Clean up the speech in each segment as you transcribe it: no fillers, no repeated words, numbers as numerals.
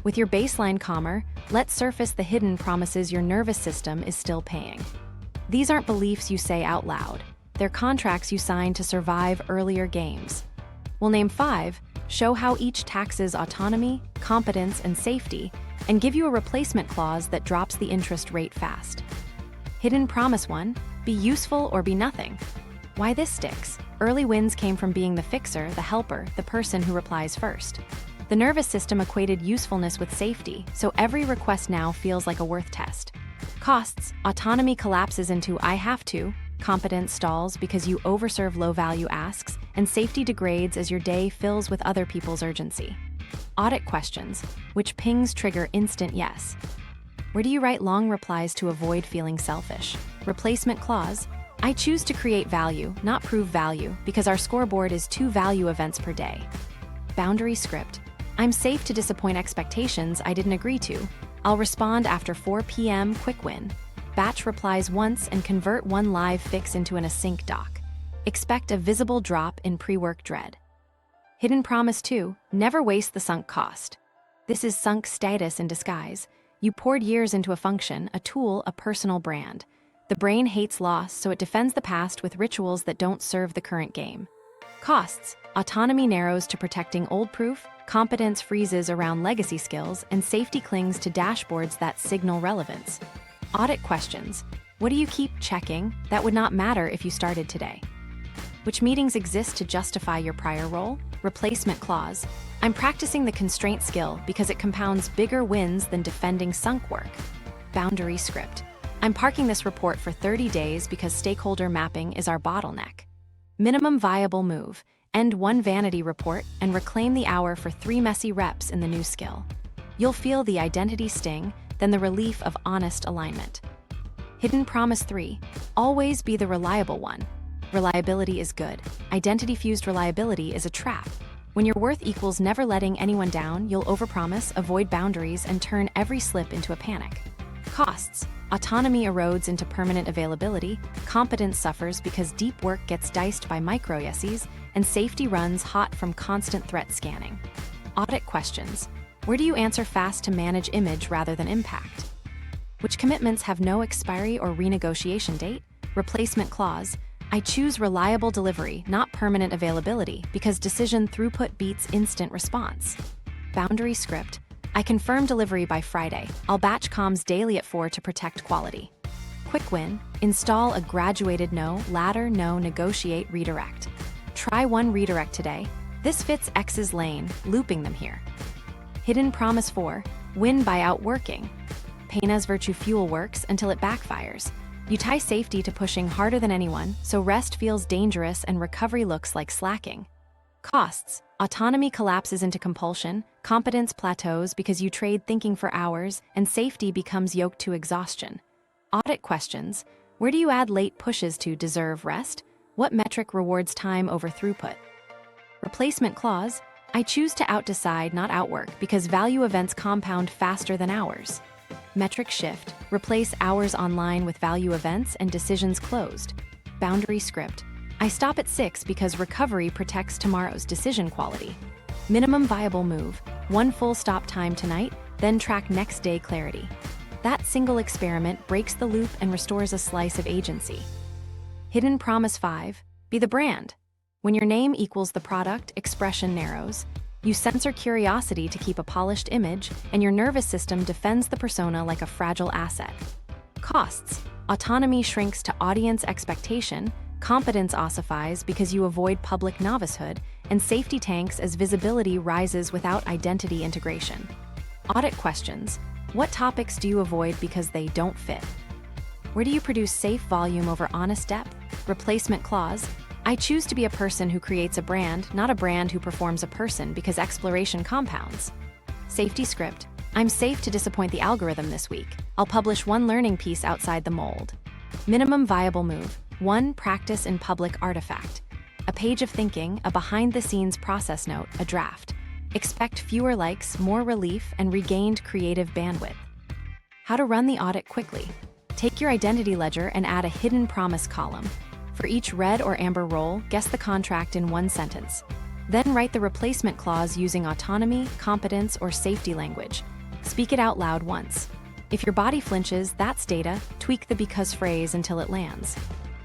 With your baseline calmer, let's surface the hidden promises your nervous system is still paying. These aren't beliefs you say out loud. They're contracts you signed to survive earlier games. We'll name 5, show how each taxes autonomy, competence, and safety, and give you a replacement clause that drops the interest rate fast. Hidden promise 1, be useful or be nothing. Why this sticks? Early wins came from being the fixer, the helper, the person who replies first. The nervous system equated usefulness with safety, so every request now feels like a worth test. Costs, autonomy collapses into I have to, competence stalls because you overserve low-value asks, and safety degrades as your day fills with other people's urgency. Audit questions, which pings trigger instant yes. Where do you write long replies to avoid feeling selfish? Replacement clause, I choose to create value, not prove value, because our scoreboard is 2 value events per day. Boundary script, I'm safe to disappoint expectations I didn't agree to. I'll respond after 4 p.m. quick win. Batch replies once and convert one live fix into an async doc. Expect a visible drop in pre-work dread. Hidden promise 2, never waste the sunk cost. This is sunk status in disguise. You poured years into a function, a tool, a personal brand. The brain hates loss, so it defends the past with rituals that don't serve the current game. Costs, autonomy narrows to protecting old proof, competence freezes around legacy skills, and safety clings to dashboards that signal relevance. Audit questions, what do you keep checking that would not matter if you started today? Which meetings exist to justify your prior role? Replacement clause, I'm practicing the constraint skill because it compounds bigger wins than defending sunk work. Boundary script, I'm parking this report for 30 days because stakeholder mapping is our bottleneck. Minimum viable move, end one vanity report and reclaim the hour for 3 messy reps in the new skill. You'll feel the identity sting, then the relief of honest alignment. Hidden promise 3, always be the reliable one. Reliability is good. Identity-fused reliability is a trap. When your worth equals never letting anyone down, you'll overpromise, avoid boundaries, and turn every slip into a panic. Costs, autonomy erodes into permanent availability, competence suffers because deep work gets diced by micro-yeses, and safety runs hot from constant threat scanning. Audit questions, where do you answer fast to manage image rather than impact? Which commitments have no expiry or renegotiation date? Replacement clause, I choose reliable delivery, not permanent availability, because decision throughput beats instant response. Boundary script, I confirm delivery by Friday. I'll batch comms daily at 4 to protect quality. Quick win, install a graduated no, ladder no, negotiate, redirect. Try one redirect today. This fits X's lane, looping them here. Hidden promise 4, win by outworking. Pain as virtue fuel works until it backfires. You tie safety to pushing harder than anyone, so rest feels dangerous and recovery looks like slacking. Costs, autonomy collapses into compulsion, competence plateaus because you trade thinking for hours, and safety becomes yoked to exhaustion. Audit questions, where do you add late pushes to deserve rest? What metric rewards time over throughput? Replacement clause, I choose to outdecide, not outwork, because value events compound faster than hours. Metric shift, replace hours online with value events and decisions closed. Boundary script, I stop at 6 because recovery protects tomorrow's decision quality. Minimum viable move, 1 full stop time tonight, then track next day clarity. That single experiment breaks the loop and restores a slice of agency. Hidden promise 5, be the brand. When your name equals the product, expression narrows. You censor curiosity to keep a polished image, and your nervous system defends the persona like a fragile asset. Costs, autonomy shrinks to audience expectation, competence ossifies because you avoid public novicehood, and safety tanks as visibility rises without identity integration. Audit questions, what topics do you avoid because they don't fit? Where do you produce safe volume over honest depth? Replacement clause, I choose to be a person who creates a brand, not a brand who performs a person because exploration compounds. Safety script, I'm safe to disappoint the algorithm this week. I'll publish 1 learning piece outside the mold. Minimum viable move, 1 practice in public artifact. A page of thinking, a behind-the-scenes process note, a draft. Expect fewer likes, more relief, and regained creative bandwidth. How to run the audit quickly. Take your identity ledger and add a hidden promise column. For each red or amber role, guess the contract in 1 sentence. Then write the replacement clause using autonomy, competence, or safety language. Speak it out loud once. If your body flinches, that's data. Tweak the because phrase until it lands.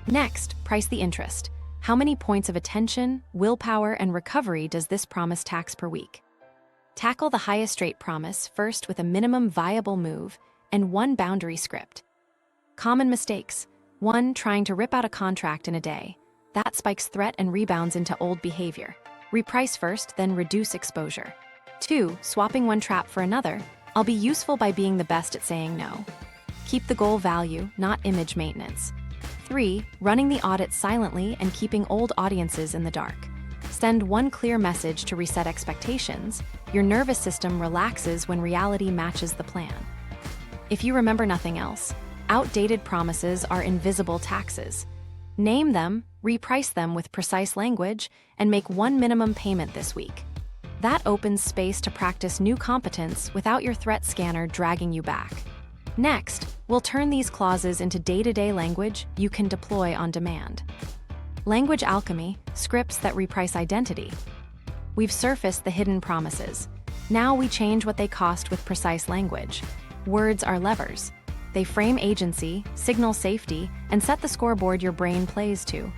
Next, price the interest. How many points of attention, willpower, and recovery does this promise tax per week? Tackle the highest rate promise first with a minimum viable move and one boundary script. Common mistakes. 1. Trying to rip out a contract in a day. That spikes threat and rebounds into old behavior. Reprice first, then reduce exposure. 2. Swapping one trap for another. I'll be useful by being the best at saying no. Keep the goal value, not image maintenance. 3. Running the audit silently and keeping old audiences in the dark. Send one clear message to reset expectations. Your nervous system relaxes when reality matches the plan. If you remember nothing else, outdated promises are invisible taxes. Name them, reprice them with precise language, and make one minimum payment this week. That opens space to practice new competence without your threat scanner dragging you back. Next, we'll turn these clauses into day-to-day language you can deploy on demand. Language alchemy, scripts that reprice identity. We've surfaced the hidden promises. Now we change what they cost with precise language. Words are levers. They frame agency, signal safety, and set the scoreboard your brain plays to.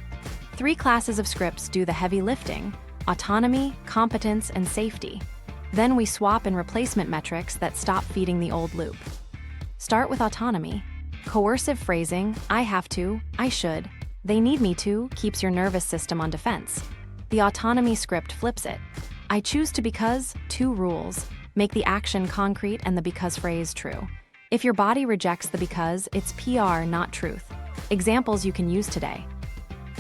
3 classes of scripts do the heavy lifting: autonomy, competence, and safety. Then we swap in replacement metrics that stop feeding the old loop. Start with autonomy. Coercive phrasing, I have to, I should, they need me to, keeps your nervous system on defense. The autonomy script flips it. I choose to because, 2 rules. Make the action concrete and the because phrase true. If your body rejects the because, it's PR, not truth. Examples you can use today.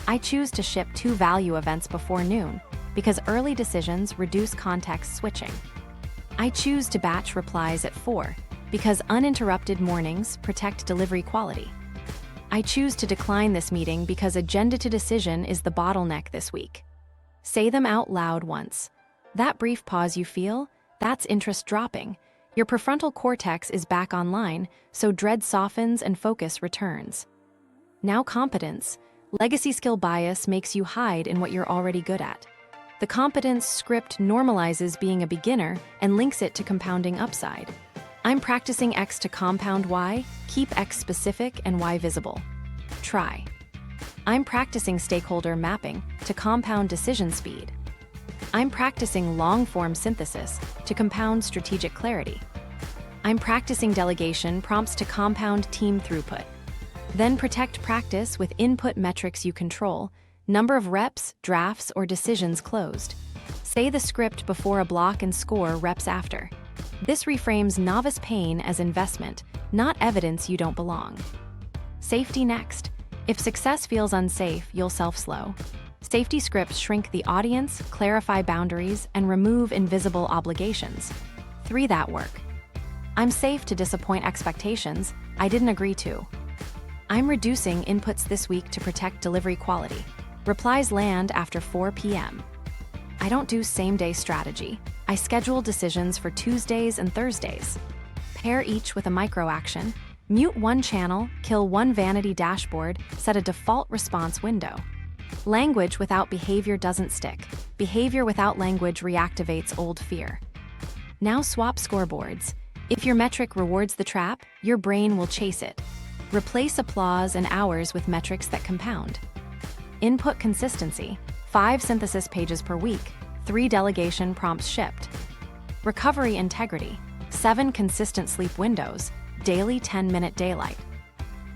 I choose to ship 2 value events before noon because early decisions reduce context switching. I choose to batch replies at 4 because uninterrupted mornings protect delivery quality. I choose to decline this meeting because agenda to decision is the bottleneck this week. Say them out loud once. That brief pause you feel, that's interest dropping. Your prefrontal cortex is back online, so dread softens and focus returns. Now competence. Legacy skill bias makes you hide in what you're already good at. The competence script normalizes being a beginner and links it to compounding upside. I'm practicing X to compound Y, keep X specific and Y visible. Try. I'm practicing stakeholder mapping to compound decision speed. I'm practicing long-form synthesis to compound strategic clarity. I'm practicing delegation prompts to compound team throughput. Then protect practice with input metrics you control, number of reps, drafts, or decisions closed. Say the script before a block and score reps after. This reframes novice pain as investment, not evidence you don't belong. Safety next. If success feels unsafe, you'll self-slow. Safety scripts shrink the audience, clarify boundaries, and remove invisible obligations. 3 that work. I'm safe to disappoint expectations I didn't agree to. I'm reducing inputs this week to protect delivery quality. Replies land after 4 p.m. I don't do same-day strategy. I schedule decisions for Tuesdays and Thursdays. Pair each with a micro-action. Mute one channel, kill one vanity dashboard, set a default response window. Language without behavior doesn't stick. Behavior without language reactivates old fear. Now swap scoreboards. If your metric rewards the trap, your brain will chase it. Replace applause and hours with metrics that compound. Input consistency. 5 synthesis pages per week. 3 delegation prompts shipped. Recovery integrity. 7 consistent sleep windows. Daily 10-minute daylight.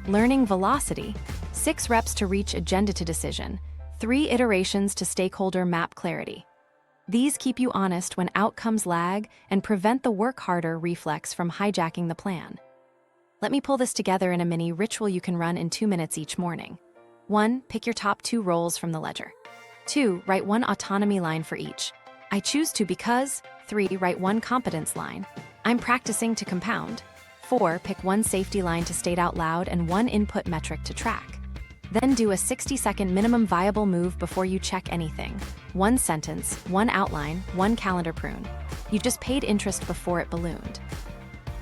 Learning velocity. 6 reps to reach agenda to decision. 3 iterations to stakeholder map clarity. These keep you honest when outcomes lag and prevent the work harder reflex from hijacking the plan. Let me pull this together in a mini ritual you can run in 2 minutes each morning. 1. Pick your top 2 roles from the ledger. 2. Write 1 autonomy line for each. I choose to because. 3. Write 1 competence line. I'm practicing to compound. 4. Pick 1 safety line to state out loud and 1 input metric to track. Then do a 60-second minimum viable move before you check anything. 1 sentence, 1 outline, 1 calendar prune. You just paid interest before it ballooned.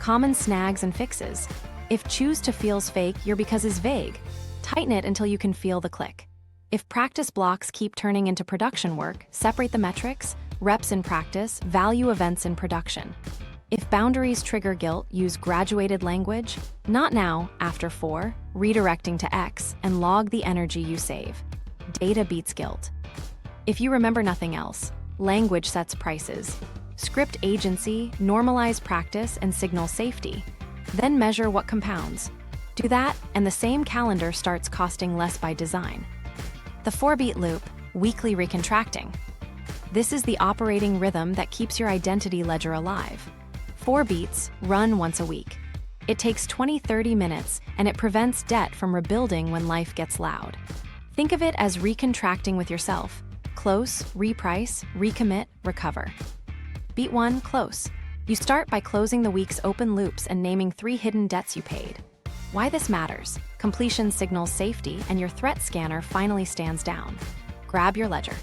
Common snags and fixes. If choose to feels fake, your because is vague. Tighten it until you can feel the click. If practice blocks keep turning into production work, separate the metrics, reps in practice, value events in production. If boundaries trigger guilt, use graduated language. Not now, after 4, redirecting to X, and log the energy you save. Data beats guilt. If you remember nothing else, language sets prices. Script agency, normalize practice, and signal safety. Then measure what compounds. Do that, and the same calendar starts costing less by design. The 4-beat loop, weekly recontracting. This is the operating rhythm that keeps your identity ledger alive. 4 beats, run once a week. It takes 20-30 minutes, and it prevents debt from rebuilding when life gets loud. Think of it as recontracting with yourself. Close, reprice, recommit, recover. Beat 1, close. You start by closing the week's open loops and naming 3 hidden debts you paid. Why this matters: completion signals safety, and your threat scanner finally stands down. Grab your ledger.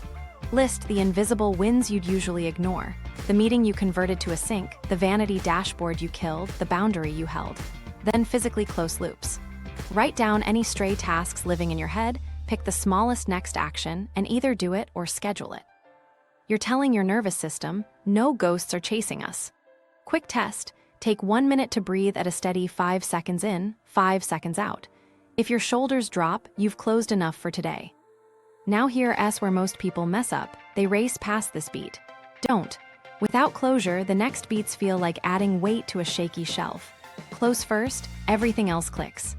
List the invisible wins you'd usually ignore. The meeting you converted to a sync, the vanity dashboard you killed, the boundary you held. Then physically close loops. Write down any stray tasks living in your head, pick the smallest next action, and either do it or schedule it. You're telling your nervous system, no ghosts are chasing us. Quick test: take 1 minute to breathe at a steady 5 seconds in, 5 seconds out. If your shoulders drop, you've closed enough for today. Now here's where most people mess up. They race past this beat. Don't. Without closure, the next beats feel like adding weight to a shaky shelf. Close first, everything else clicks.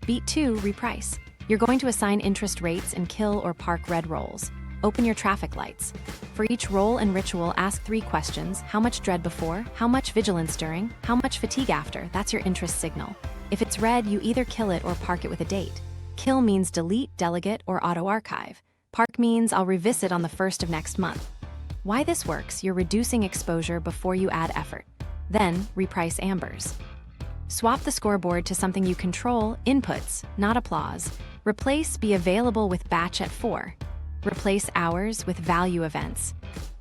Beat 2, reprice. You're going to assign interest rates and kill or park red rolls. Open your traffic lights. For each roll and ritual, ask 3 questions: how much dread before, how much vigilance during, how much fatigue after. That's your interest signal. If it's red, you either kill it or park it with a date. Kill means delete, delegate, or auto-archive. Park means I'll revisit on the 1st of next month. Why this works: you're reducing exposure before you add effort. Then, reprice ambers. Swap the scoreboard to something you control, inputs, not applause. Replace be available with batch at 4. Replace hours with value events.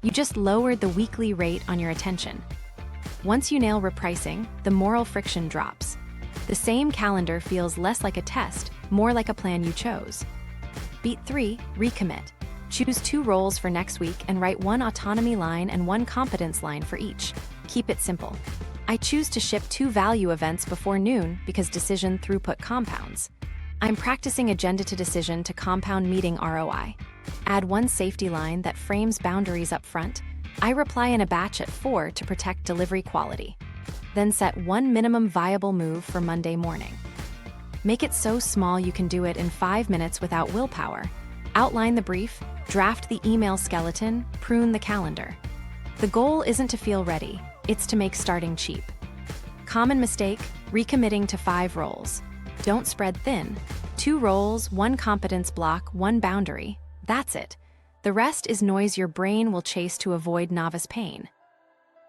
You just lowered the weekly rate on your attention. Once you nail repricing, the moral friction drops. The same calendar feels less like a test, more like a plan you chose. Beat 3, recommit. Choose 2 roles for next week and write 1 autonomy line and 1 competence line for each. Keep it simple. I choose to ship 2 value events before noon because decision throughput compounds. I'm practicing agenda to decision to compound meeting ROI. Add 1 safety line that frames boundaries up front. I reply in a batch at 4 to protect delivery quality. Then set 1 minimum viable move for Monday morning. Make it so small you can do it in 5 minutes without willpower. Outline the brief, draft the email skeleton, prune the calendar. The goal isn't to feel ready, it's to make starting cheap. Common mistake: recommitting to 5 roles. Don't spread thin. 2 roles, 1 competence block, 1 boundary. That's it. The rest is noise your brain will chase to avoid novice pain.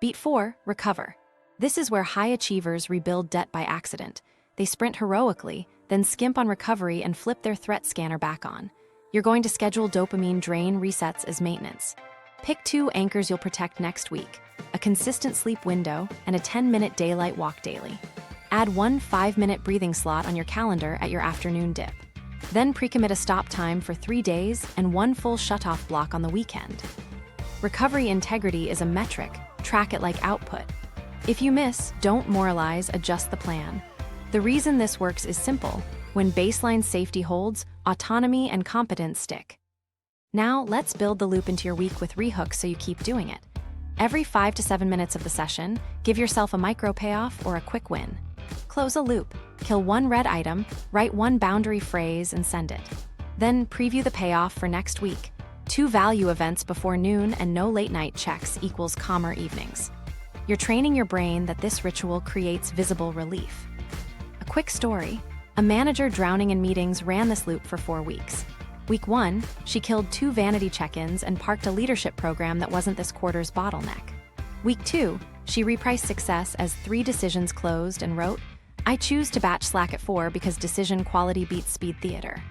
Beat 4, recover. This is where high achievers rebuild debt by accident. They sprint heroically, then skimp on recovery and flip their threat scanner back on. You're going to schedule dopamine drain resets as maintenance. Pick 2 anchors you'll protect next week: a consistent sleep window and a 10-minute daylight walk daily. Add 1 5-minute breathing slot on your calendar at your afternoon dip. Then pre-commit a stop time for 3 days and 1 full shutoff block on the weekend. Recovery integrity is a metric. Track it like output. If you miss, don't moralize, adjust the plan. The reason this works is simple. When baseline safety holds, autonomy and competence stick. Now, let's build the loop into your week with rehooks so you keep doing it. Every 5 to 7 minutes of the session, give yourself a micro payoff or a quick win. Close a loop, kill 1 red item, write 1 boundary phrase and send it. Then preview the payoff for next week. 2 value events before noon and no late night checks equals calmer evenings. You're training your brain that this ritual creates visible relief. A quick story: a manager drowning in meetings ran this loop for 4 weeks. Week 1, she killed 2 vanity check-ins and parked a leadership program that wasn't this quarter's bottleneck. Week 2, she repriced success as 3 decisions closed and wrote, I choose to batch Slack at 4 because decision quality beats speed theater.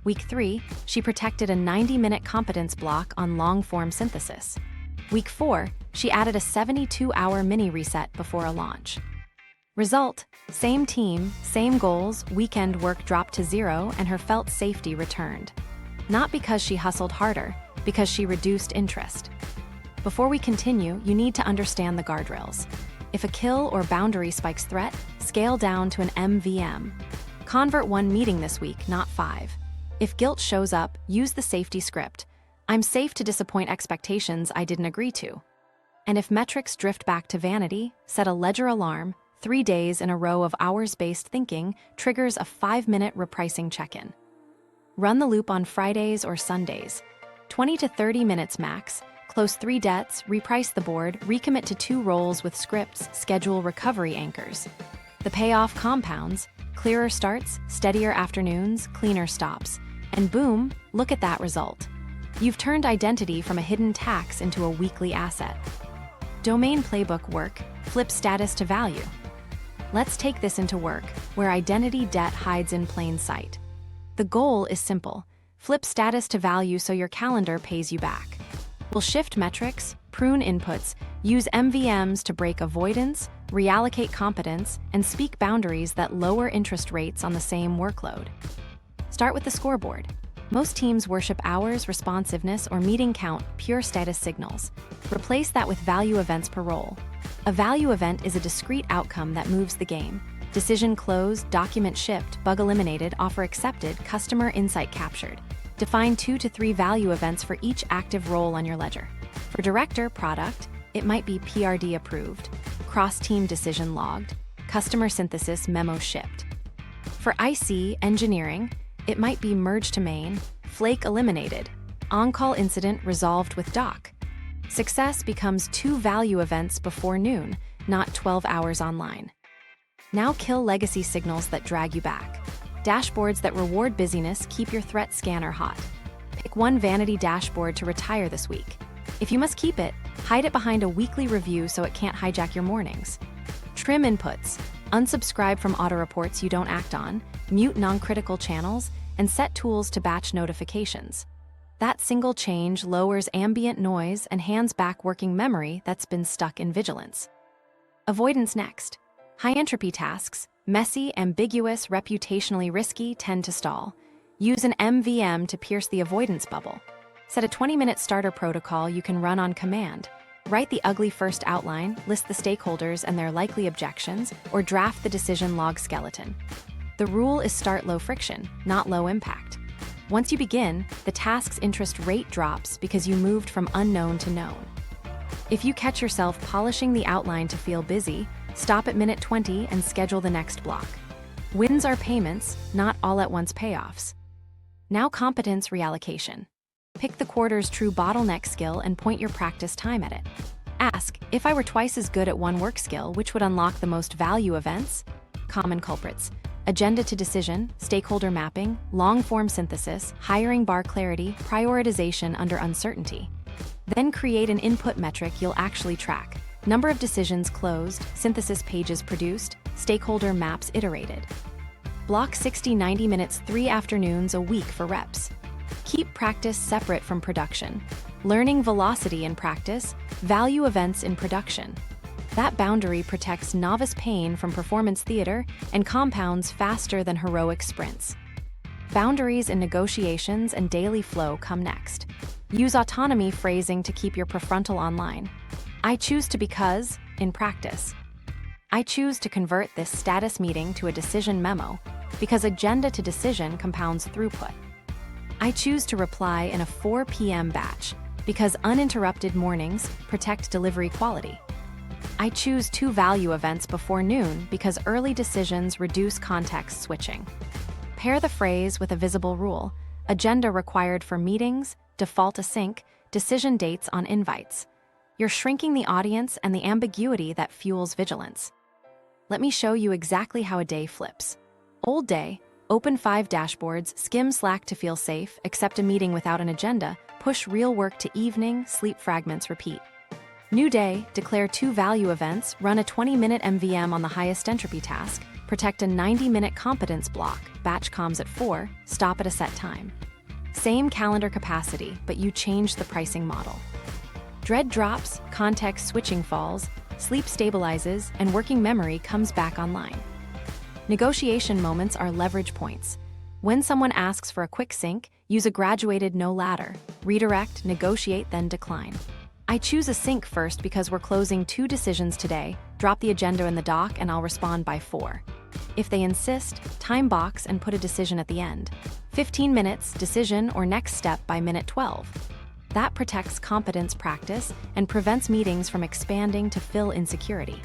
Week 3, she protected a 90-minute competence block on long-form synthesis. Week 4, she added a 72-hour mini reset before a launch. Result: same team, same goals, weekend work dropped to 0, and her felt safety returned. Not because she hustled harder, because she reduced interest. Before we continue, you need to understand the guardrails. If a kill or boundary spikes threat, scale down to an MVM. Convert 1 meeting this week, not 5. If guilt shows up, use the safety script. I'm safe to disappoint expectations I didn't agree to. And if metrics drift back to vanity, set a ledger alarm. 3 days in a row of hours-based thinking triggers a 5-minute repricing check-in. Run the loop on Fridays or Sundays. 20 to 30 minutes max. Close 3 debts, reprice the board, recommit to 2 roles with scripts, schedule recovery anchors. The payoff compounds, clearer starts, steadier afternoons, cleaner stops. And boom, look at that result. You've turned identity from a hidden tax into a weekly asset. Domain playbook work, flip status to value. Let's take this into work, where identity debt hides in plain sight. The goal is simple. Flip status to value so your calendar pays you back. We'll shift metrics, prune inputs, use MVMs to break avoidance, reallocate competence, and speak boundaries that lower interest rates on the same workload. Start with the scoreboard. Most teams worship hours, responsiveness, or meeting count, pure status signals. Replace that with value events per role. A value event is a discrete outcome that moves the game. Decision closed, document shipped, bug eliminated, offer accepted, customer insight captured. Define 2 to 3 value events for each active role on your ledger. For director, product, it might be PRD approved, cross-team decision logged, customer synthesis memo shipped. For IC, engineering, it might be merge to main, flake eliminated, on-call incident resolved with doc. Success becomes 2 value events before noon, not 12 hours online. Now kill legacy signals that drag you back. Dashboards that reward busyness keep your threat scanner hot. Pick 1 vanity dashboard to retire this week. If you must keep it, hide it behind a weekly review so it can't hijack your mornings. Trim inputs, unsubscribe from auto reports you don't act on, mute non-critical channels, and set tools to batch notifications. That single change lowers ambient noise and hands back working memory that's been stuck in vigilance. Avoidance next. High-entropy tasks, messy, ambiguous, reputationally risky, tend to stall. Use an MVM to pierce the avoidance bubble. Set a 20-minute starter protocol you can run on command. Write the ugly first outline, list the stakeholders and their likely objections, or draft the decision log skeleton. The rule is start low friction, not low impact. Once you begin, the task's interest rate drops because you moved from unknown to known. If you catch yourself polishing the outline to feel busy, stop at minute 20 and schedule the next block. Wins are payments, not all-at-once payoffs. Now competence reallocation. Pick the quarter's true bottleneck skill and point your practice time at it. Ask, if I were twice as good at one work skill, which would unlock the most value events? Common culprits: agenda to decision, stakeholder mapping, long-form synthesis, hiring bar clarity, prioritization under uncertainty. Then create an input metric you'll actually track. Number of decisions closed, synthesis pages produced, stakeholder maps iterated. Block 60-90 minutes 3 afternoons a week for reps. Keep practice separate from production. Learning velocity in practice, value events in production. That boundary protects novice pain from performance theater and compounds faster than heroic sprints. Boundaries in negotiations and daily flow come next. Use autonomy phrasing to keep your prefrontal online. I choose to because, in practice. I choose to convert this status meeting to a decision memo because agenda to decision compounds throughput. I choose to reply in a 4 p.m. batch because uninterrupted mornings protect delivery quality. I choose 2 value events before noon because early decisions reduce context switching. Pair the phrase with a visible rule: agenda required for meetings, default async, decision dates on invites. You're shrinking the audience and the ambiguity that fuels vigilance. Let me show you exactly how a day flips. Old day: open 5 dashboards, skim Slack to feel safe, accept a meeting without an agenda, push real work to evening, sleep fragments repeat. New day: declare 2 value events, run a 20-minute MVM on the highest entropy task, protect a 90-minute competence block, batch comms at 4, stop at a set time. Same calendar capacity, but you change the pricing model. Dread drops, context switching falls, sleep stabilizes, and working memory comes back online. Negotiation moments are leverage points. When someone asks for a quick sync, use a graduated no ladder. Redirect, negotiate, then decline. I choose a sync first because we're closing 2 decisions today. Drop the agenda in the doc and I'll respond by 4. If they insist, time box and put a decision at the end. 15 minutes, decision or next step by minute 12. That protects competence practice and prevents meetings from expanding to fill insecurity.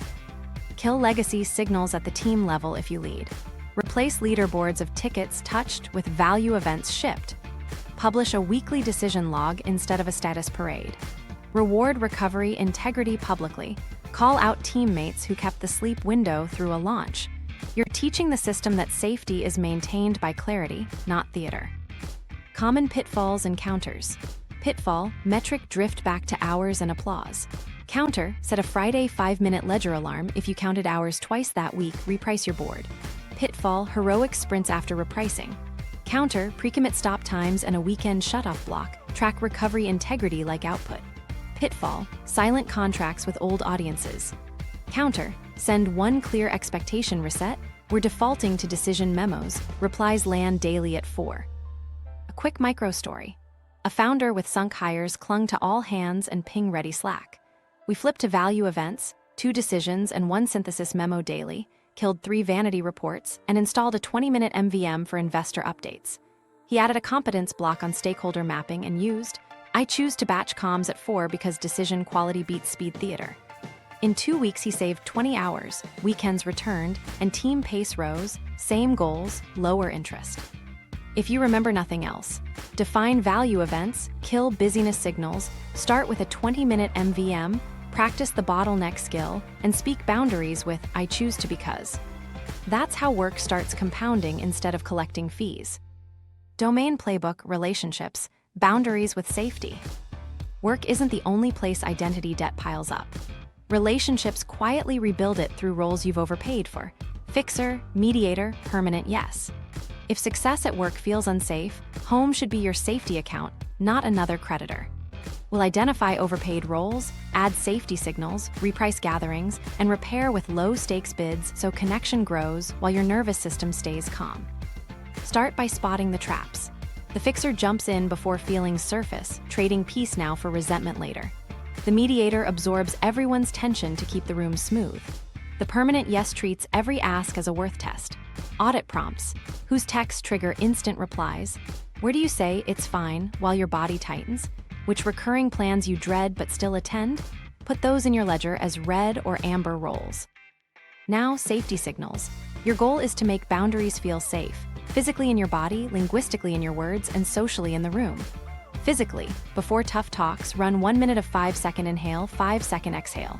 Kill legacy signals at the team level if you lead. Replace leaderboards of tickets touched with value events shipped. Publish a weekly decision log instead of a status parade. Reward recovery integrity publicly. Call out teammates who kept the sleep window through a launch. You're teaching the system that safety is maintained by clarity, not theater. Common pitfalls and counters. Pitfall, metric drift back to hours and applause. Counter, set a Friday 5-minute ledger alarm. If you counted hours twice that week, reprice your board. Pitfall, heroic sprints after repricing. Counter, pre-commit stop times and a weekend shutoff block. Track recovery integrity like output. Pitfall, silent contracts with old audiences. Counter, send one clear expectation reset. We're defaulting to decision memos. Replies land daily at 4. A quick micro story. A founder with sunk hires clung to all hands and ping-ready Slack. We flipped to value events, 2 decisions and 1 synthesis memo daily, killed 3 vanity reports, and installed a 20-minute MVM for investor updates. He added a competence block on stakeholder mapping and used, I choose to batch comms at 4 because decision quality beats speed theater. In 2 weeks, he saved 20 hours, weekends returned, and team pace rose, same goals, lower interest. If you remember nothing else, define value events, kill busyness signals, start with a 20-minute MVM, practice the bottleneck skill, and speak boundaries with I choose to because. That's how work starts compounding instead of collecting fees. Domain playbook, relationships, boundaries with safety. Work isn't the only place identity debt piles up. Relationships quietly rebuild it through roles you've overpaid for. Fixer, mediator, permanent yes. If success at work feels unsafe, home should be your safety account, not another creditor. We'll identify overpaid roles, add safety signals, reprice gatherings, and repair with low-stakes bids so connection grows while your nervous system stays calm. Start by spotting the traps. The fixer jumps in before feelings surface, trading peace now for resentment later. The mediator absorbs everyone's tension to keep the room smooth. The permanent yes treats every ask as a worth test. Audit prompts, whose texts trigger instant replies. Where do you say it's fine while your body tightens? Which recurring plans you dread but still attend? Put those in your ledger as red or amber roles. Now, safety signals. Your goal is to make boundaries feel safe, physically in your body, linguistically in your words, and socially in the room. Physically, before tough talks, run 1 minute of 5-second inhale, 5-second exhale.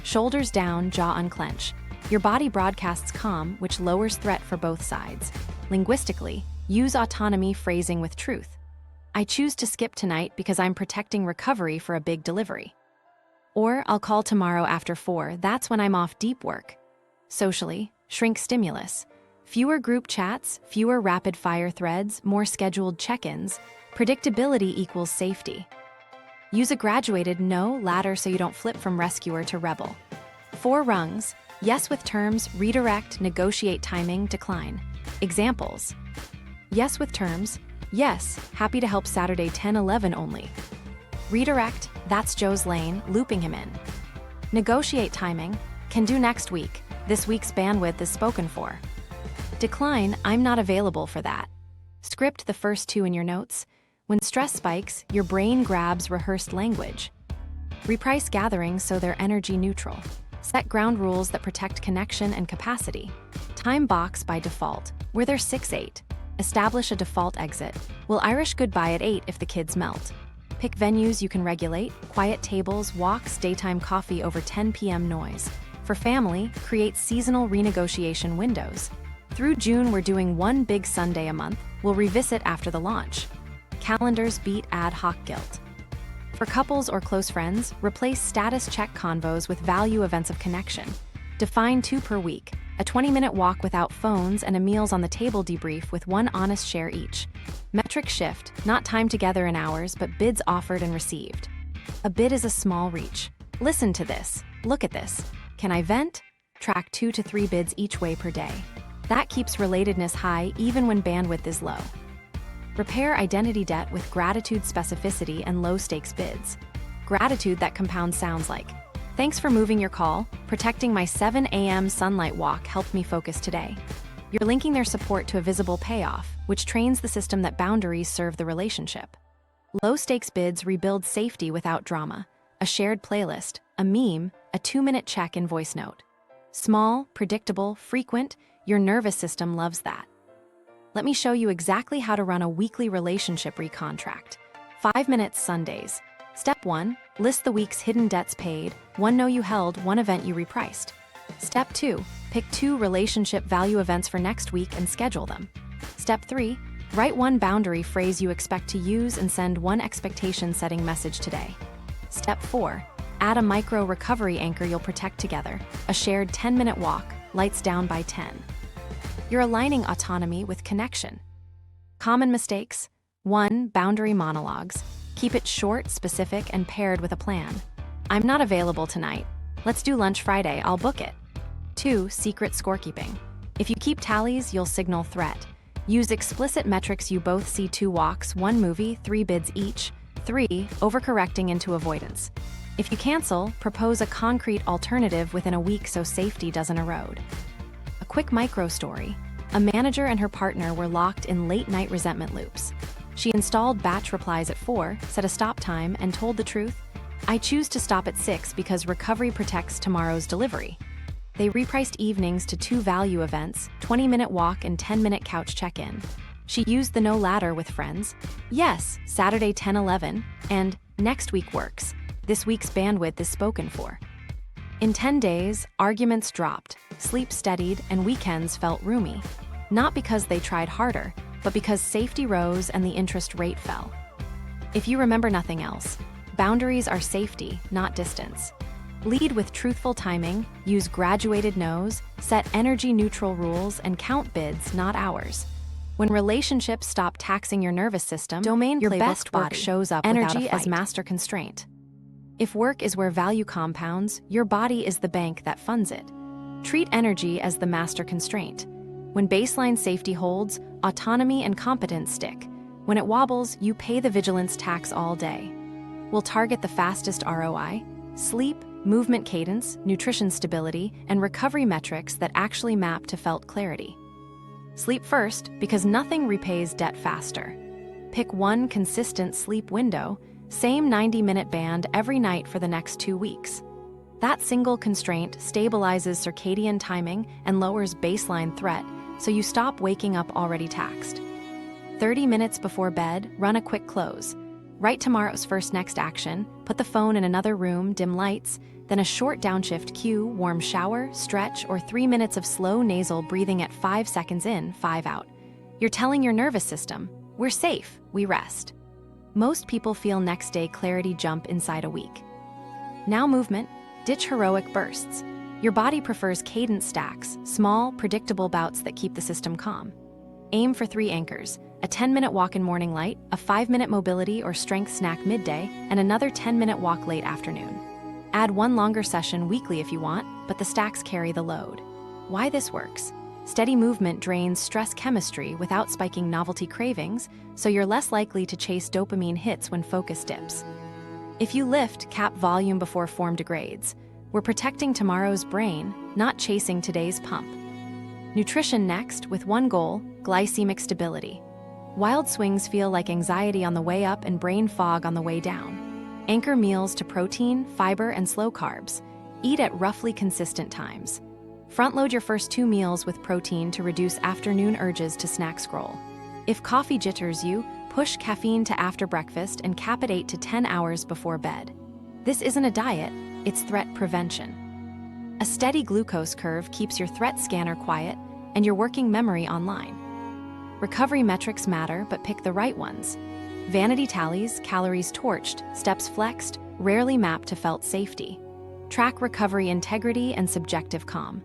Shoulders down, jaw unclench. Your body broadcasts calm, which lowers threat for both sides. Linguistically, use autonomy phrasing with truth. I choose to skip tonight because I'm protecting recovery for a big delivery. Or I'll call tomorrow after 4, that's when I'm off deep work. Socially, shrink stimulus. Fewer group chats, fewer rapid-fire threads, more scheduled check-ins. Predictability equals safety. Use a graduated no ladder so you don't flip from rescuer to rebel. 4 rungs, yes with terms, redirect, negotiate timing, decline. Examples. Yes with terms, yes, happy to help Saturday 10-11 only. Redirect, that's Joe's lane, looping him in. Negotiate timing, can do next week, this week's bandwidth is spoken for. Decline, I'm not available for that. Script the first 2 in your notes. When stress spikes, your brain grabs rehearsed language. Reprice gatherings so they're energy neutral. Set ground rules that protect connection and capacity. Time box by default, where they're 6-8. Establish a default exit. We'll Irish goodbye at 8 if the kids melt. Pick venues you can regulate, quiet tables, walks, daytime coffee over 10 p.m. noise. For family, create seasonal renegotiation windows. Through June, we're doing 1 big Sunday a month. We'll revisit after the launch. Calendars beat ad hoc guilt. For couples or close friends, replace status check convos with value events of connection. Define 2 per week, a 20-minute walk without phones and a meals on the table debrief with 1 honest share each. Metric shift, not time together in hours, but bids offered and received. A bid is a small reach. Listen to this. Look at this. Can I vent? Track 2 to 3 bids each way per day. That keeps relatedness high even when bandwidth is low. Repair identity debt with gratitude specificity and low-stakes bids. gratitude that compound sounds like. Thanks for moving your call. Protecting my 7 a.m. sunlight walk helped me focus today. You're linking their support to a visible payoff, which trains the system that boundaries serve the relationship. Low-stakes bids rebuild safety without drama. A shared playlist, a meme, a 2-minute check in voice note. Small, predictable, frequent, your nervous system loves that. Let me show you exactly how to run a weekly relationship recontract. 5 minutes Sundays. Step 1, list the week's hidden debts paid, 1 no you held, 1 event you repriced. Step 2, pick 2 relationship value events for next week and schedule them. Step 3, write 1 boundary phrase you expect to use and send 1 expectation-setting message today. Step 4, add a micro recovery anchor you'll protect together, a shared 10-minute walk, lights down by 10. You're aligning autonomy with connection. Common mistakes. 1, boundary monologues. Keep it short, specific, and paired with a plan. I'm not available tonight. Let's do lunch Friday, I'll book it. 2, secret scorekeeping. If you keep tallies, you'll signal threat. Use explicit metrics you both see: 2 walks, 1 movie, 3 bids each. 3, overcorrecting into avoidance. If you cancel, propose a concrete alternative within a week so safety doesn't erode. A quick micro story. A manager and her partner were locked in late-night resentment loops. She installed batch replies at 4, set a stop time, and told the truth. I choose to stop at 6 because recovery protects tomorrow's delivery. They repriced evenings to 2 value events, 20-minute walk and 10-minute couch check-in. She used the no ladder with friends. Yes, Saturday 10-11, and next week works. This week's bandwidth is spoken for. In 10 days, arguments dropped, sleep steadied, and weekends felt roomy. Not because they tried harder, but because safety rose and the interest rate fell. If you remember nothing else, boundaries are safety, not distance. Lead with truthful timing, use graduated no's, set energy-neutral rules, and count bids, not hours. When relationships stop taxing your nervous system, your best work shows up energy as master constraint. If work is where value compounds, your body is the bank that funds it. Treat energy as the master constraint. When baseline safety holds, autonomy and competence stick. When it wobbles, you pay the vigilance tax all day. We'll target the fastest ROI: sleep, movement cadence, nutrition stability, and recovery metrics that actually map to felt clarity. Sleep first, because nothing repays debt faster. Pick 1 consistent sleep window, same 90-minute band every night for the next 2 weeks. That single constraint stabilizes circadian timing and lowers baseline threat, so you stop waking up already taxed. 30 minutes before bed, run a quick close. Write tomorrow's first next action, put the phone in another room, dim lights, then a short downshift cue, warm shower, stretch, or 3 minutes of slow nasal breathing at 5 seconds in, 5 out. You're telling your nervous system, we're safe, we rest. Most people feel next day clarity jump inside a week. Now movement, ditch heroic bursts. Your body prefers cadence stacks, small, predictable bouts that keep the system calm. Aim for 3 anchors: a 10-minute walk in morning light, a 5-minute mobility or strength snack midday, and another 10-minute walk late afternoon. Add 1 longer session weekly if you want, but the stacks carry the load. Why this works? Steady movement drains stress chemistry without spiking novelty cravings, so you're less likely to chase dopamine hits when focus dips. If you lift, cap volume before form degrades. We're protecting tomorrow's brain, not chasing today's pump. Nutrition next, with 1 goal: glycemic stability. Wild swings feel like anxiety on the way up and brain fog on the way down. Anchor meals to protein, fiber, and slow carbs. Eat at roughly consistent times. Front-load your first 2 meals with protein to reduce afternoon urges to snack scroll. If coffee jitters you, push caffeine to after breakfast and cap it 8 to 10 hours before bed. This isn't a diet, it's threat prevention. A steady glucose curve keeps your threat scanner quiet and your working memory online. Recovery metrics matter, but pick the right ones. Vanity tallies, calories torched, steps flexed, rarely map to felt safety. Track recovery integrity and subjective calm.